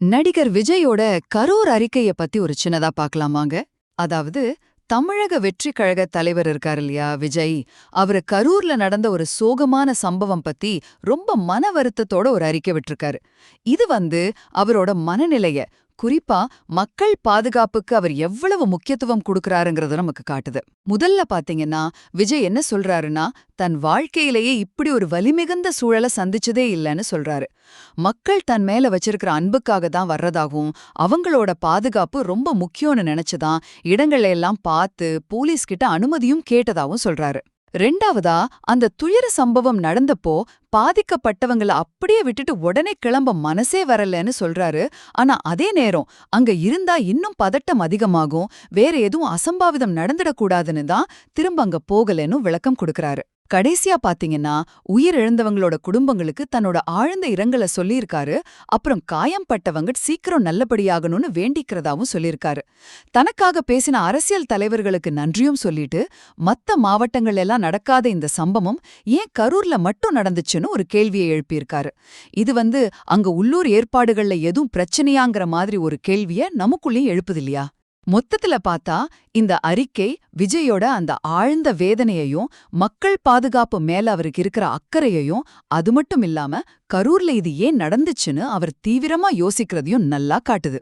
நடிகர் விஜயோட கரூர் அறிக்கைய பத்தி ஒரு சின்னதா பார்க்கலாமாங்க. அதாவது தமிழக வெற்றிக் கழக தலைவர் இருக்காரு இல்லையா விஜய், அவரு கரூர்ல நடந்த ஒரு சோகமான சம்பவம் பத்தி ரொம்ப மன வருத்தத்தோட ஒரு அறிக்கை விட்டிருக்காரு. இது அவரோட மனநிலைய, குறிப்பா மக்கள் பாதுகாப்புக்கு அவர் எவ்வளவு முக்கியத்துவம் கொடுக்கறாருங்கறத நமக்கு காட்டுது. முதல்ல பாத்தீங்கன்னா விஜய் என்ன சொல்றாருன்னா, தன் வாழ்க்கையிலேயே இப்படி ஒரு வலிமிகுந்த சூழல சந்திச்சதே இல்லைன்னு சொல்றாரு. மக்கள் தன் மேல வச்சிருக்கிற அன்புக்காக தான் வர்றதாகவும், அவங்களோட பாதுகாப்பு ரொம்ப முக்கியம்னு நினைச்சுதான் இடங்களை எல்லாம் பார்த்து போலீஸ் கிட்ட அனுமதியும் கேட்டதாவும் சொல்றாரு. ரெண்டாவதா, அந்த துயர சம்பவம் நடந்தப்போ பாதிக்கப்பட்டவங்கள அப்படியே விட்டுட்டு உடனே கிளம்ப மனசே வரலன்னு சொல்றாரு. ஆனா அதே நேரம் அங்க இருந்தா இன்னும் பதட்டம் அதிகமாகும், வேற எதுவும் அசம்பாவிதம் நடந்துடக்கூடாதுன்னு தான் திரும்ப அங்க போகலன்னு விளக்கம் கொடுக்கறாரு. கடைசியா பாத்தீங்கன்னா உயிரிழந்தவங்களோட குடும்பங்களுக்கு தன்னோட ஆழ்ந்த இரங்கலை சொல்லியிருக்காரு. அப்புறம் காயம்பட்டவங்க சீக்கிரம் நல்லபடியாகணும்னு வேண்டிக்கிறதாவும் சொல்லியிருக்காரு. தனக்காக பேசின அரசியல் தலைவர்களுக்கு நன்றியும் சொல்லிட்டு, மத்த மாவட்டங்கள் எல்லாம் நடக்காத இந்த சம்பவம் ஏன் கரூர்ல மட்டும் நடந்துச்சுன்னு ஒரு கேள்வியை எழுப்பியிருக்காரு. இது அங்க உள்ளூர் ஏற்பாடுகள்ல எதுவும் பிரச்சனையாங்கிற மாதிரி ஒரு கேள்விய நமக்குள்ளேயும் எழுப்புது இல்லையா? மொத்தத்துல பார்த்தா இந்த அறிக்கை விஜயோட அந்த ஆழ்ந்த வேதனையையும், மக்கள் பாதுகாப்பு மேல அவருக்கு இருக்கிற அக்கறையையும், அது மட்டும் இல்லாம கரூர்ல இது ஏன் நடந்துச்சுன்னு அவர் தீவிரமா யோசிக்கிறதையும் நல்லா காட்டுது.